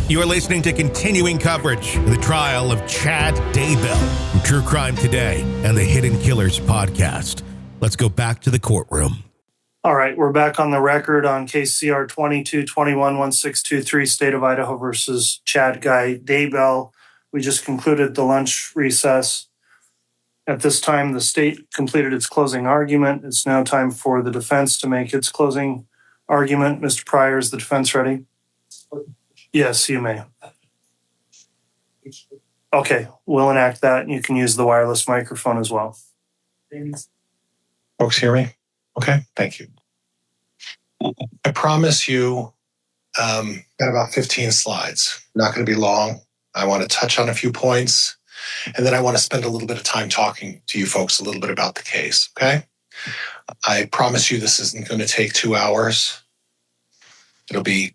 You are listening to continuing coverage of the trial of Chad Daybell from True Crime Today and the Hidden Killers podcast. Let's go back to the courtroom. All right, we're back on the record on case CR 2221-1623, State of Idaho versus Chad Daybell. We just concluded the lunch recess. At this time, the state completed its closing argument. It's now time for the defense to make its closing argument. Mr. Pryor, is the defense ready? Yes, you may. Okay, we'll enact that. You can use the wireless microphone as well. Folks hear me? Okay, thank you. I promise you, got about 15 slides. Not going to be long. I want to touch on a few points, and then I want to spend a little bit of time talking to you folks a little bit about the case, okay? I promise you this isn't going to take 2 hours. It'll be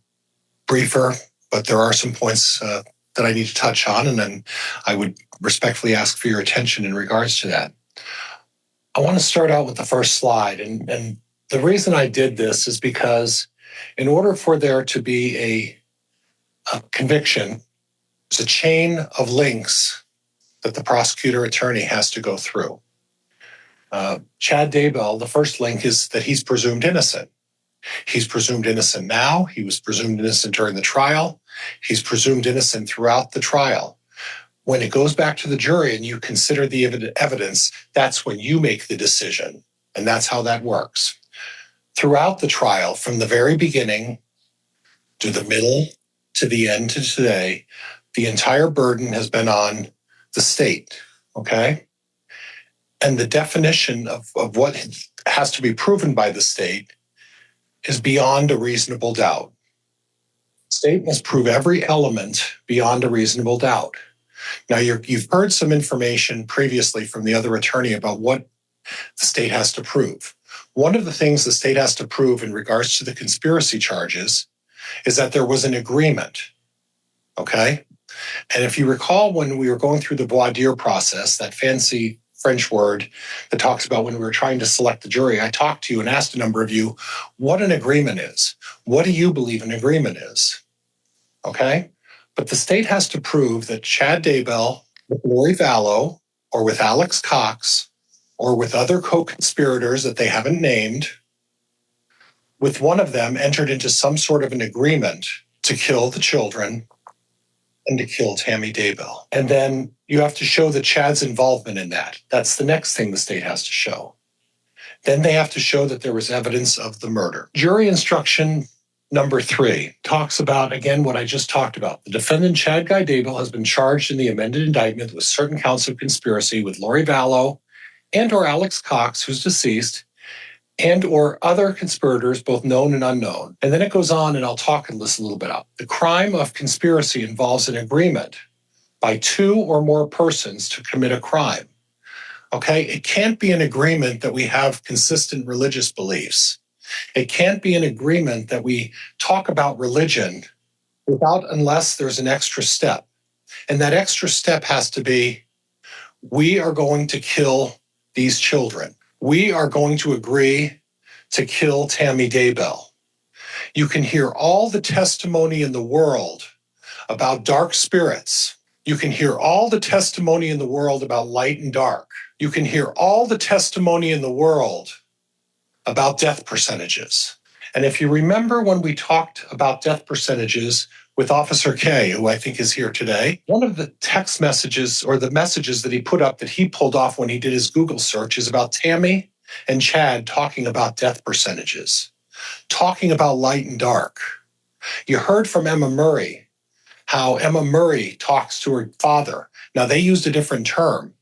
briefer, but there are some points that I need to touch on, and then I would respectfully ask for your attention in regards to that. I want to start out with the first slide, and the reason I did this is because in order for there to be a conviction, there's a chain of links that the prosecutor attorney has to go through. Chad Daybell, the first link is that he's presumed innocent. He's presumed innocent now. He was presumed innocent during the trial. He's presumed innocent throughout the trial. When it goes back to the jury and you consider the evidence, that's when you make the decision. And that's how that works. Throughout the trial, from the very beginning to the middle to the end to today, the entire burden has been on the state, okay? And the definition of what has to be proven by the state is beyond a reasonable doubt. The state must prove every element beyond a reasonable doubt. Now, you've heard some information previously from the other attorney about what the state has to prove. One of the things the state has to prove in regards to the conspiracy charges is that there was an agreement, okay? And if you recall when we were going through the voir dire process, that fancy French word that talks about when we were trying to select the jury, I talked to you and asked a number of you what an agreement is. What do you believe an agreement is? Okay? But the state has to prove that Chad Daybell, with Lori Vallow, or with Alex Cox, or with other co-conspirators that they haven't named, with one of them entered into some sort of an agreement to kill the children and to kill Tammy Daybell. And then you have to show that Chad's involvement in that. That's the next thing the state has to show. Then they have to show that there was evidence of the murder. Jury instruction number 3 talks about, again, what I just talked about. The defendant, Chad Daybell, has been charged in the amended indictment with certain counts of conspiracy with Lori Vallow and or Alex Cox, who's deceased, and or other conspirators, both known and unknown. And then it goes on, and I'll talk this a little bit up. The crime of conspiracy involves an agreement by 2 or more persons to commit a crime. Okay? It can't be an agreement that we have consistent religious beliefs. It can't be an agreement that we talk about religion unless there's an extra step. And that extra step has to be, we are going to kill these children. We are going to agree to kill Tammy Daybell. You can hear all the testimony in the world about dark spirits. You can hear all the testimony in the world about light and dark. You can hear all the testimony in the world about death percentages. And if you remember when we talked about death percentages with Officer K, who I think is here today, one of the text messages or the messages that he put up that he pulled off when he did his Google search is about Tammy and Chad talking about death percentages, talking about light and dark. You heard from Emma Murray, how Emma Murray talks to her father. Now, they used a different term,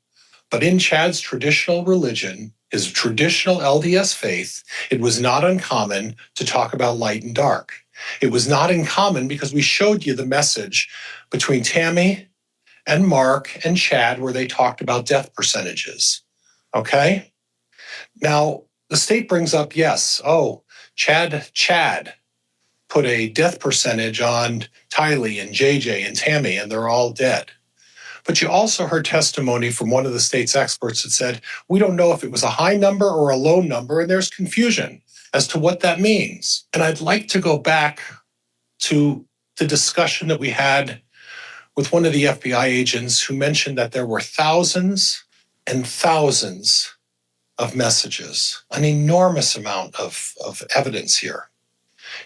but in Chad's traditional religion, his traditional LDS faith, it was not uncommon to talk about light and dark. It was not uncommon because we showed you the message between Tammy and Mark and Chad where they talked about death percentages. Okay? Now, the state brings up, yes, Chad put a death percentage on Tylee and JJ and Tammy, and they're all dead. But you also heard testimony from one of the state's experts that said, we don't know if it was a high number or a low number, and there's confusion as to what that means. And I'd like to go back to the discussion that we had with one of the FBI agents who mentioned that there were thousands and thousands of messages, an enormous amount of evidence here.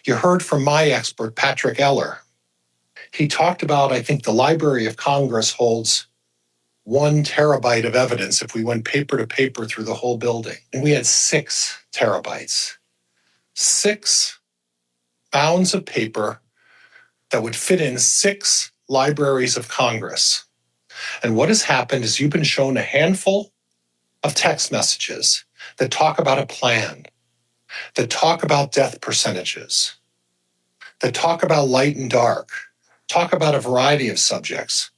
You heard from my expert, Patrick Eller. He talked about, I think the Library of Congress holds 1 terabyte of evidence if we went paper to paper through the whole building. And we had 6 terabytes. 6 bounds of paper that would fit in 6 libraries of Congress. And what has happened is you've been shown a handful of text messages that talk about a plan, that talk about death percentages, that talk about light and dark, talk about a variety of subjects.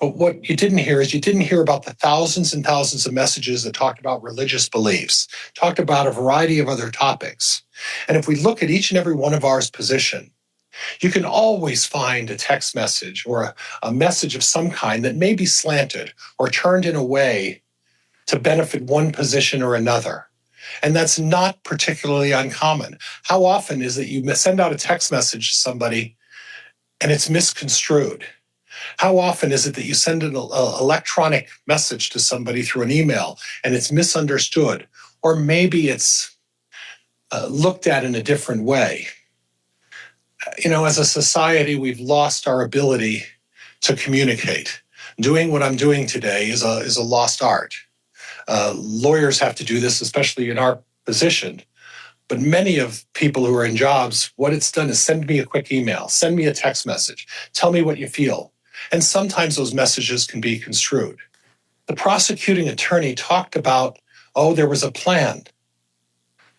But what you didn't hear is you didn't hear about the thousands and thousands of messages that talked about religious beliefs, talked about a variety of other topics. And if we look at each and every one of ours position, you can always find a text message or a message of some kind that may be slanted or turned in a way to benefit one position or another. And that's not particularly uncommon. How often is it you send out a text message to somebody and it's misconstrued? How often is it that you send an electronic message to somebody through an email and it's misunderstood? Or maybe it's looked at in a different way. You know, as a society, we've lost our ability to communicate. Doing what I'm doing today is a lost art. Lawyers have to do this, especially in our position. But many of people who are in jobs, what it's done is send me a quick email, send me a text message, tell me what you feel. And sometimes those messages can be construed. The prosecuting attorney talked about, there was a plan.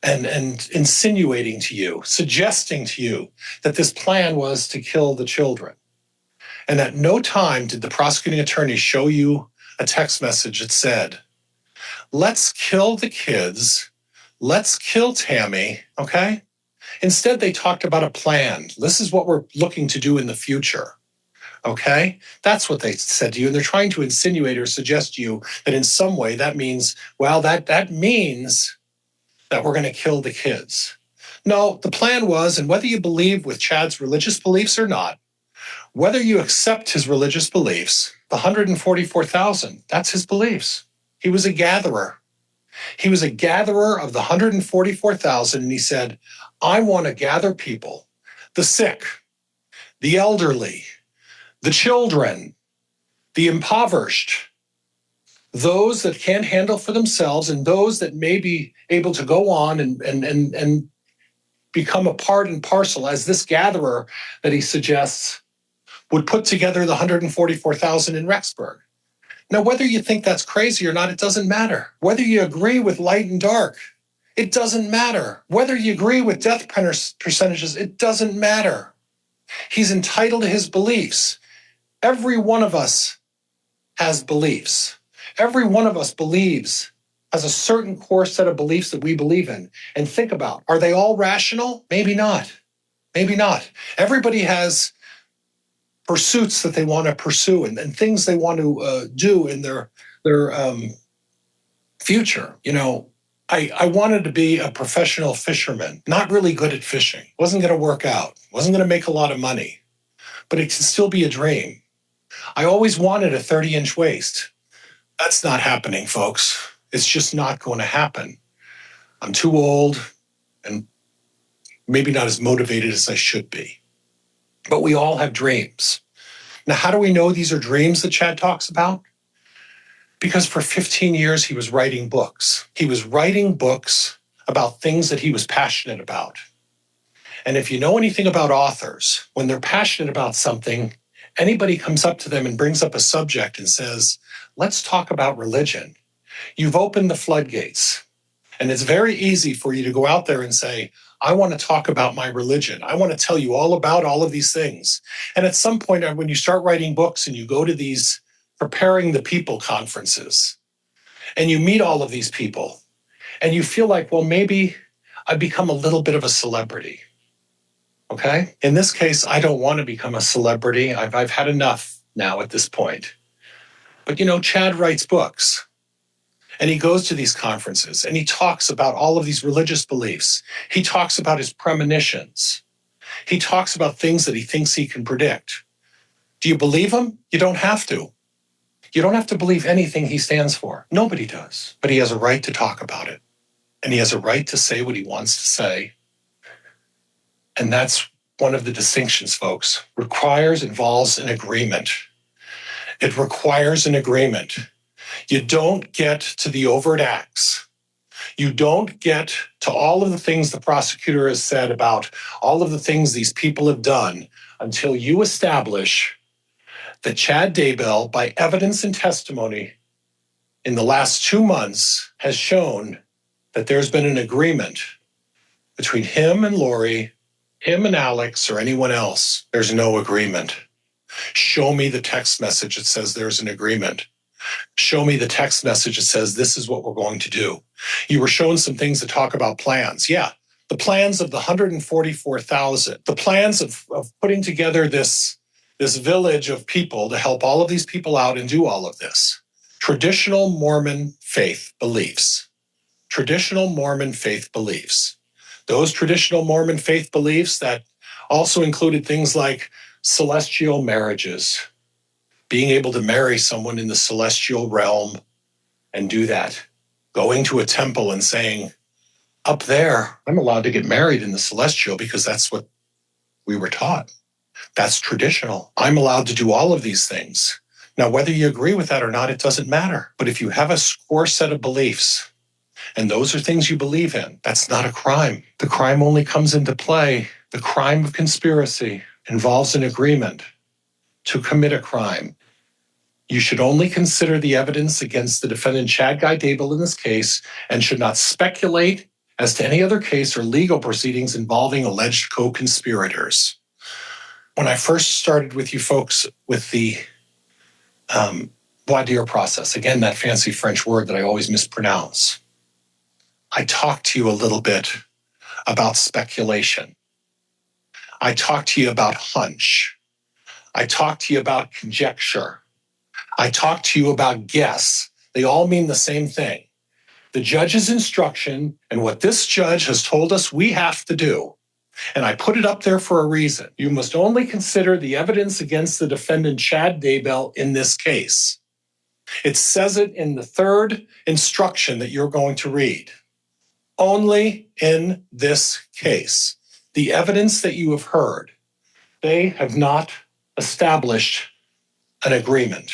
And insinuating to you, suggesting to you that this plan was to kill the children. And at no time did the prosecuting attorney show you a text message that said, let's kill the kids, let's kill Tammy, okay? Instead, they talked about a plan. This is what we're looking to do in the future, okay? That's what they said to you, and they're trying to insinuate or suggest to you that in some way that means, that means that we're going to kill the kids. No, the plan was, and whether you believe with Chad's religious beliefs or not, whether you accept his religious beliefs, the 144,000, that's his beliefs. He was a gatherer. He was a gatherer of the 144,000, and he said, I want to gather people, the sick, the elderly, the children, the impoverished, those that can't handle for themselves, and those that may be able to go on and become a part and parcel as this gatherer that he suggests would put together the 144,000 in Rexburg. Now, whether you think that's crazy or not, it doesn't matter. Whether you agree with light and dark, it doesn't matter. Whether you agree with death percentages, it doesn't matter. He's entitled to his beliefs. Every one of us has beliefs. Every one of us has a certain core set of beliefs that we believe in. And think about, are they all rational? Maybe not. Maybe not. Everybody has pursuits that they want to pursue and things they want to do in their future. You know, I wanted to be a professional fisherman, not really good at fishing. Wasn't going to work out. Wasn't going to make a lot of money. But it can still be a dream. I always wanted a 30-inch waist. That's not happening, folks. It's just not going to happen. I'm too old and maybe not as motivated as I should be. But we all have dreams. Now, how do we know these are dreams that Chad talks about? Because for 15 years, he was writing books. He was writing books about things that he was passionate about. And if you know anything about authors, when they're passionate about something, anybody comes up to them and brings up a subject and says, let's talk about religion. You've opened the floodgates. And it's very easy for you to go out there and say, I want to talk about my religion. I want to tell you all about all of these things. And at some point, when you start writing books and you go to these preparing the people conferences and you meet all of these people and you feel like, well, maybe I've become a little bit of a celebrity. Okay? In this case, I don't want to become a celebrity. I've had enough now at this point. But, you know, Chad writes books. And he goes to these conferences and he talks about all of these religious beliefs. He talks about his premonitions. He talks about things that he thinks he can predict. Do you believe him? You don't have to. You don't have to believe anything he stands for. Nobody does. But he has a right to talk about it. And he has a right to say what he wants to say. And that's one of the distinctions, folks. Involves an agreement. It requires an agreement. You don't get to the overt acts. You don't get to all of the things the prosecutor has said about all of the things these people have done until you establish that Chad Daybell, by evidence and testimony in the last 2 months, has shown that there's been an agreement between him and Lori, him and Alex, or anyone else. There's no agreement. Show me the text message that says there's an agreement. Show me the text message that says this is what we're going to do. You were shown some things that talk about plans. Yeah, the plans of the 144,000, the plans of putting together this village of people to help all of these people out and do all of this. Traditional Mormon faith beliefs. Traditional Mormon faith beliefs. Those traditional Mormon faith beliefs that also included things like celestial marriages, being able to marry someone in the celestial realm and do that. Going to a temple and saying, up there, I'm allowed to get married in the celestial because that's what we were taught. That's traditional. I'm allowed to do all of these things. Now, whether you agree with that or not, it doesn't matter. But if you have a core set of beliefs, and those are things you believe in, that's not a crime. The crime only comes into play. The crime of conspiracy involves an agreement to commit a crime. You should only consider the evidence against the defendant Chad Guy Daybell in this case and should not speculate as to any other case or legal proceedings involving alleged co-conspirators. When I first started with you folks with the voir dire process, again, that fancy French word that I always mispronounce, I talked to you a little bit about speculation. I talked to you about hunch. I talked to you about conjecture. I talked to you about guess. They all mean the same thing. The judge's instruction and what this judge has told us we have to do. And I put it up there for a reason. You must only consider the evidence against the defendant Chad Daybell in this case. It says it in the third instruction that you're going to read. Only in this case, the evidence that you have heard, they have not established an agreement.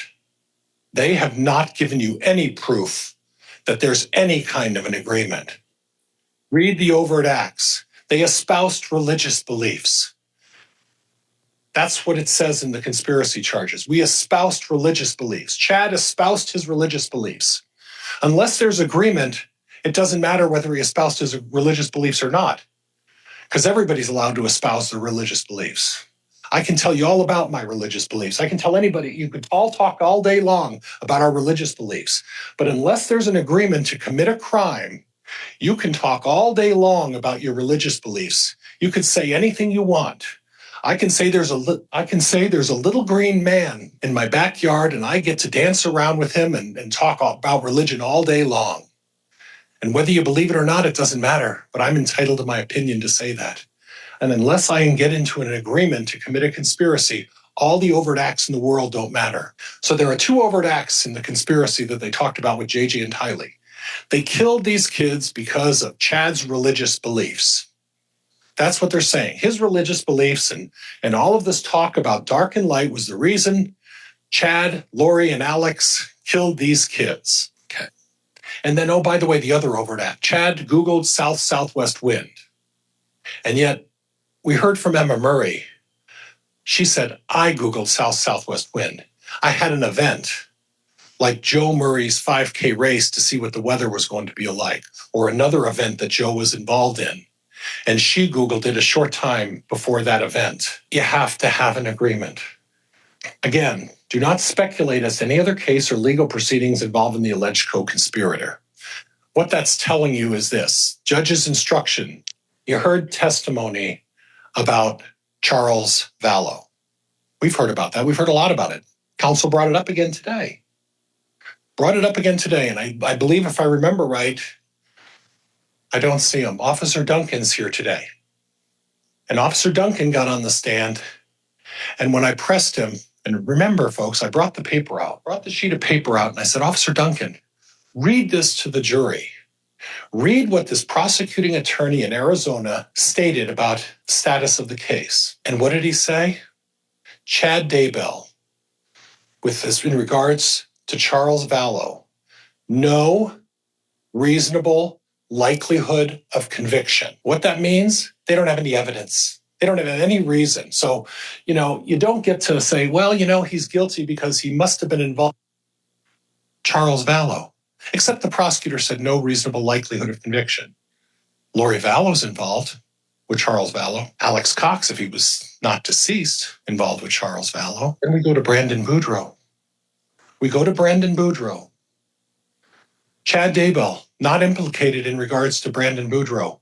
They have not given you any proof that there's any kind of an agreement. Read the overt acts. They espoused religious beliefs. That's what it says in the conspiracy charges. We espoused religious beliefs. Chad espoused his religious beliefs. Unless there's agreement, it doesn't matter whether he espoused his religious beliefs or not, because everybody's allowed to espouse their religious beliefs. I can tell you all about my religious beliefs. I can tell anybody, you could all talk all day long about our religious beliefs. But unless there's an agreement to commit a crime, you can talk all day long about your religious beliefs. You could say anything you want. I can say there's a little green man in my backyard and I get to dance around with him and talk about religion all day long. And whether you believe it or not, it doesn't matter. But I'm entitled to my opinion to say that. And unless I can get into an agreement to commit a conspiracy, all the overt acts in the world don't matter. So there are two overt acts in the conspiracy that they talked about with JJ and Tylee. They killed these kids because of Chad's religious beliefs. That's what they're saying. His religious beliefs and all of this talk about dark and light was the reason Chad, Lori, and Alex killed these kids. Okay. And then, oh, by the way, the other overt act. Chad Googled south-southwest wind. And yet, we heard from Emma Murray. She said, I Googled south-southwest wind. I had an event like Joe Murray's 5K race to see what the weather was going to be like, or another event that Joe was involved in. And she Googled it a short time before that event. You have to have an agreement. Again, do not speculate as to any other case or legal proceedings involving the alleged co-conspirator. What that's telling you is this. Judge's instruction. You heard testimony about Charles Vallow. We've heard about that. We've heard a lot about it. Counsel brought it up again today. And I believe, if I remember right, I don't see him. Officer Duncan's here today. And Officer Duncan got on the stand, and when I pressed him, and remember, folks, I brought the paper out, brought the sheet of paper out, and I said, Officer Duncan, read this to the jury. Read what this prosecuting attorney in Arizona stated about the status of the case. And what did he say? Chad Daybell, with this in regards to Charles Vallow, no reasonable likelihood of conviction. What that means, they don't have any evidence. They don't have any reason. So, you don't get to say, well, he's guilty because he must have been involved. Charles Vallow, except the prosecutor said no reasonable likelihood of conviction. Lori Vallow's involved with Charles Vallow. Alex Cox, if he was not deceased, involved with Charles Vallow. Then we go to Brandon Boudreaux. Chad Daybell, not implicated in regards to Brandon Boudreaux.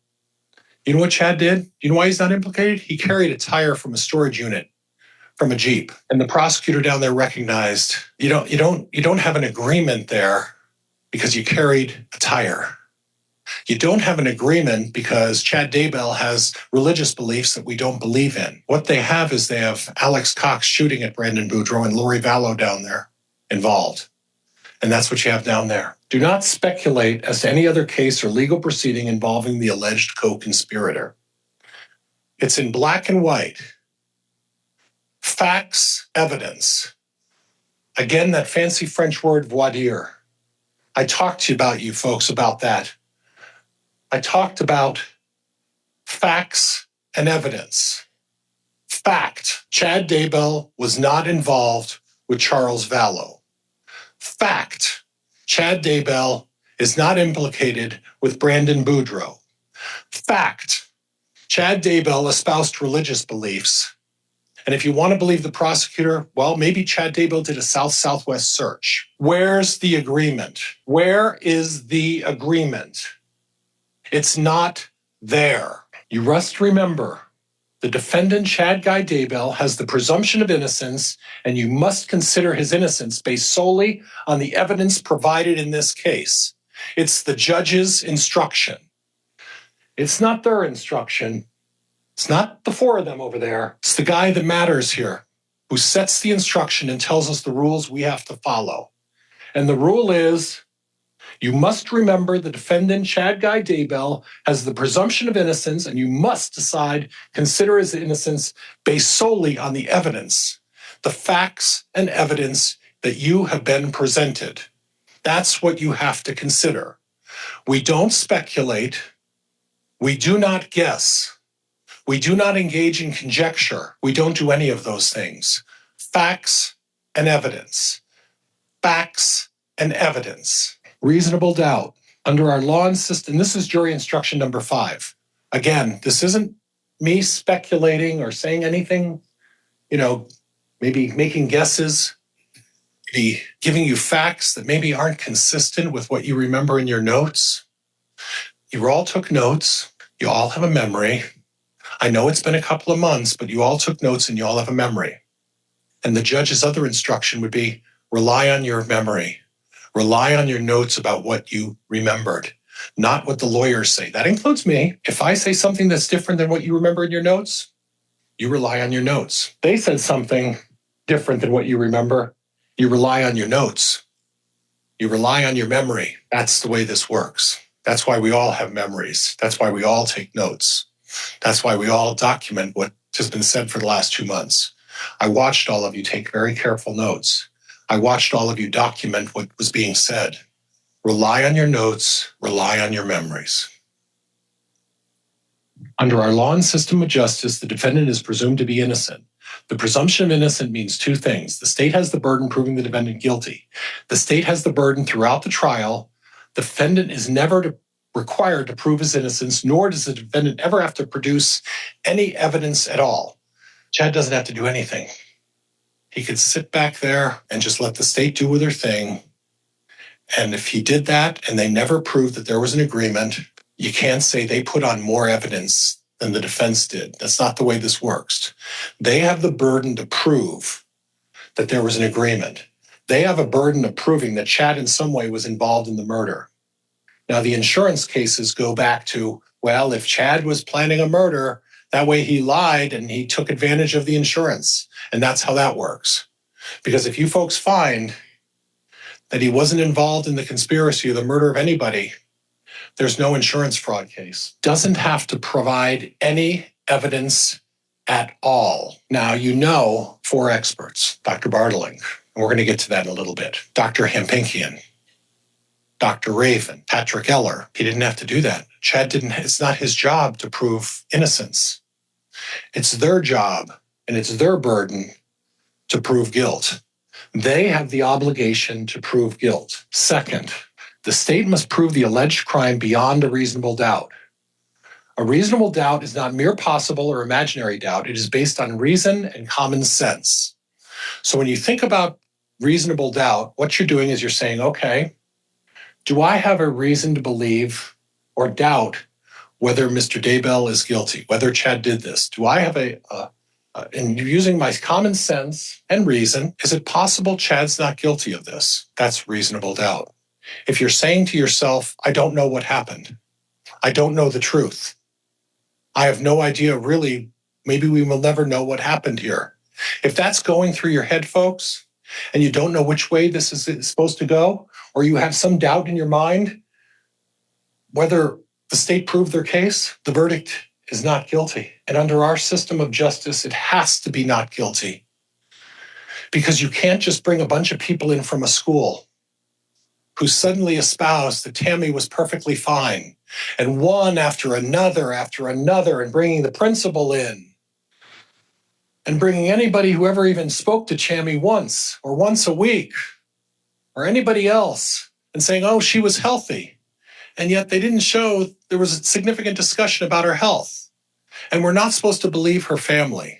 You know what Chad did? You know why he's not implicated? He carried a tire from a storage unit from a Jeep. And the prosecutor down there recognized you don't have an agreement there because you carried a tire. You don't have an agreement because Chad Daybell has religious beliefs that we don't believe in. What they have is they have Alex Cox shooting at Brandon Boudreaux and Lori Vallow down there involved. And that's what you have down there. Do not speculate as to any other case or legal proceeding involving the alleged co-conspirator. It's in black and white. Facts, evidence. Again, that fancy French word, voir dire. I talked to you folks about that. I talked about facts and evidence. Fact, Chad Daybell was not involved with Charles Vallow. Fact, Chad Daybell is not implicated with Brandon Boudreaux. Fact, Chad Daybell espoused religious beliefs. And if you want to believe the prosecutor, well, maybe Chad Daybell did a south-southwest search. Where's the agreement? Where is the agreement? It's not there. You must remember, the defendant, Chad Guy Daybell, has the presumption of innocence, and you must consider his innocence based solely on the evidence provided in this case. It's the judge's instruction. It's not their instruction. It's not the four of them over there. It's the guy that matters here, who sets the instruction and tells us the rules we have to follow. And the rule is, you must remember the defendant, Chad Guy Daybell, has the presumption of innocence, and you must consider his innocence based solely on the evidence, the facts and evidence that you have been presented. That's what you have to consider. We don't speculate. We do not guess. We do not engage in conjecture. We don't do any of those things. Facts and evidence. Facts and evidence. Reasonable doubt. Under our law and system, this is jury instruction number 5. Again, this isn't me speculating or saying anything, maybe making guesses, maybe giving you facts that maybe aren't consistent with what you remember in your notes. You all took notes. You all have a memory. I know it's been a couple of months, but you all took notes and you all have a memory. And the judge's other instruction would be rely on your memory. Rely on your notes about what you remembered, not what the lawyers say. That includes me. If I say something that's different than what you remember in your notes, you rely on your notes. They said something different than what you remember, you rely on your notes. You rely on your memory. That's the way this works. That's why we all have memories. That's why we all take notes. That's why we all document what has been said for the last 2 months. I watched all of you take very careful notes. I watched all of you document what was being said. Rely on your notes, rely on your memories. Under our law and system of justice, the defendant is presumed to be innocent. The presumption of innocent means 2 things. The state has the burden proving the defendant guilty. The state has the burden throughout the trial. The defendant is never required to prove his innocence, nor does the defendant ever have to produce any evidence at all. Chad doesn't have to do anything. He could sit back there and just let the state do their thing. And if he did that and they never proved that there was an agreement, you can't say they put on more evidence than the defense did. That's not the way this works. They have the burden to prove that there was an agreement. They have a burden of proving that Chad in some way was involved in the murder. Now, the insurance cases go back to, well, if Chad was planning a murder, That way he lied and he took advantage of the insurance. And that's how that works. Because if you folks find that he wasn't involved in the conspiracy or the murder of anybody, there's no insurance fraud case. Doesn't have to provide any evidence at all. Now, you know 4 experts, Dr. Bartling, and we're going to get to that in a little bit, Dr. Hampinkian, Dr. Raven, Patrick Eller. He didn't have to do that. Chad didn't. It's not his job to prove innocence. It's their job and it's their burden to prove guilt. They have the obligation to prove guilt. Second, the state must prove the alleged crime beyond a reasonable doubt. A reasonable doubt is not mere possible or imaginary doubt. It is based on reason and common sense. So when you think about reasonable doubt, what you're doing is you're saying, okay, do I have a reason to believe or doubt whether Mr. Daybell is guilty, whether Chad did this? Do I have and using my common sense and reason, is it possible Chad's not guilty of this? That's reasonable doubt. If you're saying to yourself, I don't know what happened. I don't know the truth. I have no idea, really, maybe we will never know what happened here. If that's going through your head, folks, and you don't know which way this is supposed to go, or you have some doubt in your mind whether the state proved their case, the verdict is not guilty. And under our system of justice, it has to be not guilty. Because you can't just bring a bunch of people in from a school who suddenly espoused that Tammy was perfectly fine, and one after another, and bringing the principal in, and bringing anybody who ever even spoke to Tammy once, or once a week, or anybody else, and saying, oh, she was healthy. And yet they didn't show there was a significant discussion about her health. And we're not supposed to believe her family.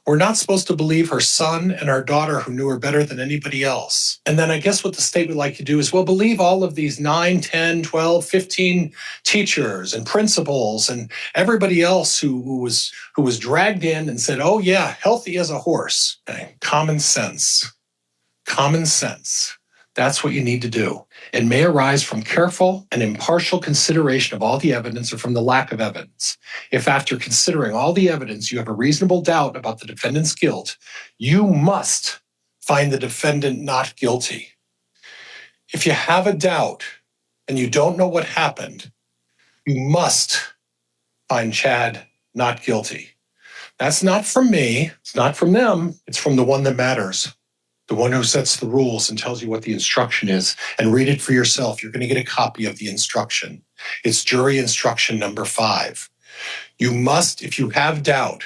We're not supposed to believe her son and her daughter who knew her better than anybody else. And then I guess what the state would like to do is, well, believe all of these 9, 10, 12, 15 teachers and principals and everybody else who was dragged in and said, oh yeah, healthy as a horse. Okay. Common sense. Common sense. That's what you need to do. It may arise from careful and impartial consideration of all the evidence or from the lack of evidence. If after considering all the evidence you have a reasonable doubt about the defendant's guilt, you must find the defendant not guilty. If you have a doubt and you don't know what happened, you must find Chad not guilty. That's not from me. It's not from them. It's from the one that matters. The one who sets the rules and tells you what the instruction is, and read it for yourself. You're going to get a copy of the instruction. It's jury instruction number 5. You must, if you have doubt,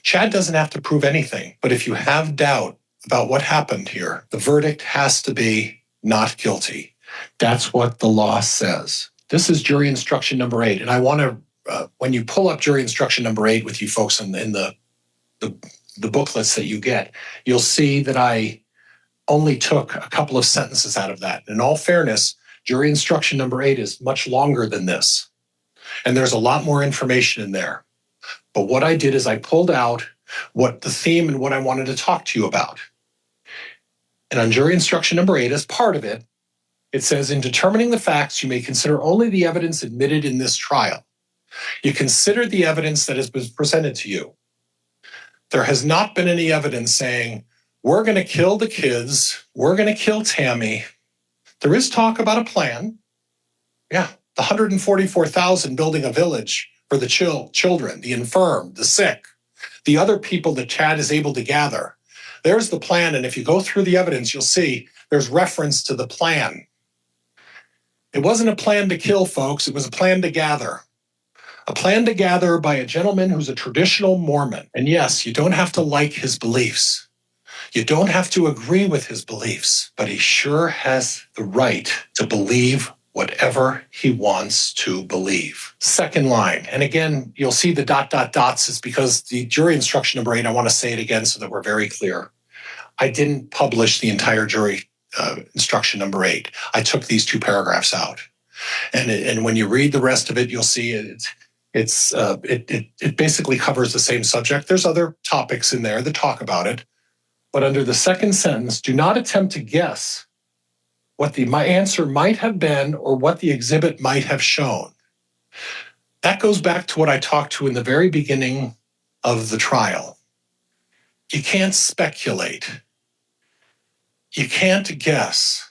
Chad doesn't have to prove anything, but if you have doubt about what happened here, the verdict has to be not guilty. That's what the law says. This is jury instruction number 8. And I want to, when you pull up jury instruction number 8 with you folks in the booklets that you get, you'll see that I only took a couple of sentences out of that. In all fairness, jury instruction number 8 is much longer than this. And there's a lot more information in there. But what I did is I pulled out what the theme and what I wanted to talk to you about. And on jury instruction number 8, as part of it, it says, in determining the facts, you may consider only the evidence admitted in this trial. You consider the evidence that has been presented to you. There has not been any evidence saying, we're going to kill the kids. We're going to kill Tammy. There is talk about a plan. Yeah, the 144,000 building a village for the children, the infirm, the sick, the other people that Chad is able to gather. There's the plan. And if you go through the evidence, you'll see there's reference to the plan. It wasn't a plan to kill, folks. It was a plan to gather. A plan to gather by a gentleman who's a traditional Mormon. And yes, you don't have to like his beliefs. You don't have to agree with his beliefs, but he sure has the right to believe whatever he wants to believe. Second line, and again, you'll see the ... is because the jury instruction number 8, I want to say it again so that we're very clear. I didn't publish the entire jury instruction number 8. I took these 2 paragraphs out. And when you read the rest of it, you'll see it basically covers the same subject. There's other topics in there that talk about it. But under the second sentence, do not attempt to guess what my answer might have been or what the exhibit might have shown. That goes back to what I talked to in the very beginning of the trial. You can't speculate. You can't guess.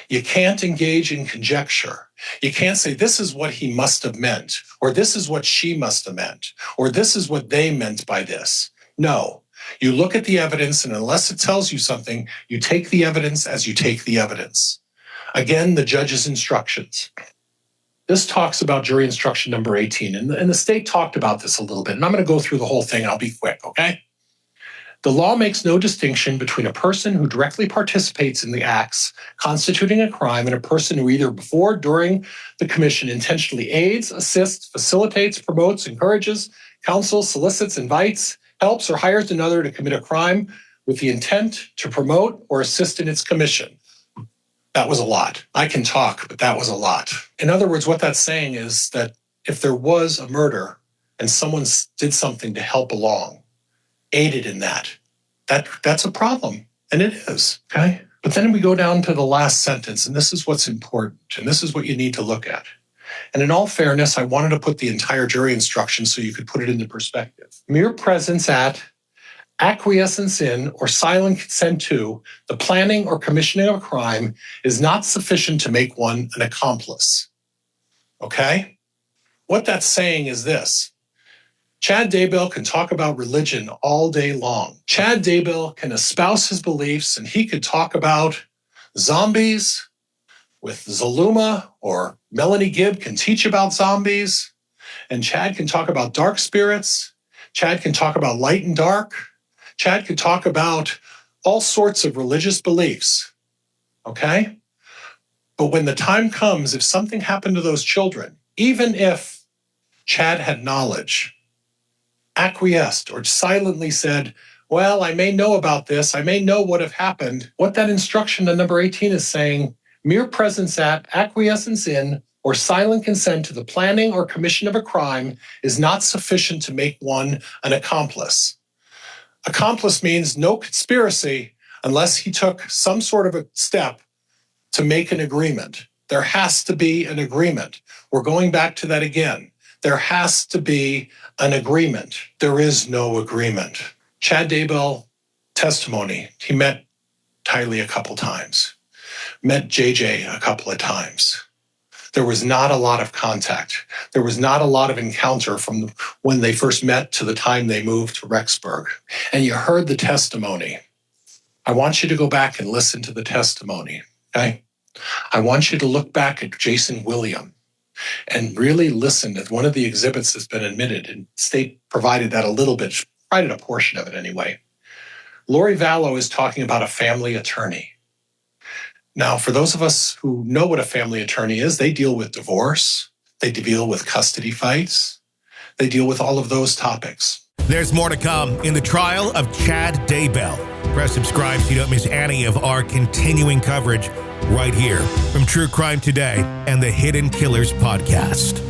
You can't engage in conjecture. You can't say, this is what he must have meant, or this is what she must have meant, or this is what they meant by this. No, you look at the evidence, and unless it tells you something, you take the evidence as you take the evidence. Again, the judge's instructions. This talks about jury instruction number 18, and the state talked about this a little bit, and I'm going to go through the whole thing, and I'll be quick, okay? The law makes no distinction between a person who directly participates in the acts constituting a crime and a person who either before or during the commission intentionally aids, assists, facilitates, promotes, encourages, counsels, solicits, invites, helps, or hires another to commit a crime with the intent to promote or assist in its commission. That was a lot. I can talk, but that was a lot. In other words, what that's saying is that if there was a murder and someone did something to help along, aided in that's a problem. And it is, okay? But then we go down to the last sentence, and this is what's important, and this is what you need to look at. And in all fairness, I wanted to put the entire jury instruction so you could put it into perspective. Mere presence at, acquiescence in, or silent consent to the planning or commissioning of a crime is not sufficient to make one an accomplice. Okay? What that's saying is this. Chad Daybell can talk about religion all day long. Chad Daybell can espouse his beliefs, and he could talk about zombies with Zaluma, or Melanie Gibb can teach about zombies, and Chad can talk about dark spirits. Chad can talk about light and dark. Chad can talk about all sorts of religious beliefs, okay? But when the time comes, if something happened to those children, even if Chad had knowledge, acquiesced, or silently said, well, I may know about this, I may know what have happened. What that instruction in number 18 is saying, mere presence at, acquiescence in, or silent consent to the planning or commission of a crime is not sufficient to make one an accomplice. Accomplice means no conspiracy unless he took some sort of a step to make an agreement. There has to be an agreement. We're going back to that again. There has to be an agreement. There is no agreement. Chad Daybell, testimony. He met Tylee a couple times, met JJ a couple of times. There was not a lot of contact. There was not a lot of encounter from when they first met to the time they moved to Rexburg. And you heard the testimony. I want you to go back and listen to the testimony, okay? I want you to look back at Jason William and really listen to one of the exhibits that's been admitted, and state provided that a little bit, provided a portion of it anyway. Lori Vallow is talking about a family attorney. Now, for those of us who know what a family attorney is, they deal with divorce, they deal with custody fights, they deal with all of those topics. There's more to come in the trial of Chad Daybell. Press subscribe so you don't miss any of our continuing coverage right here from True Crime Today and the Hidden Killers podcast.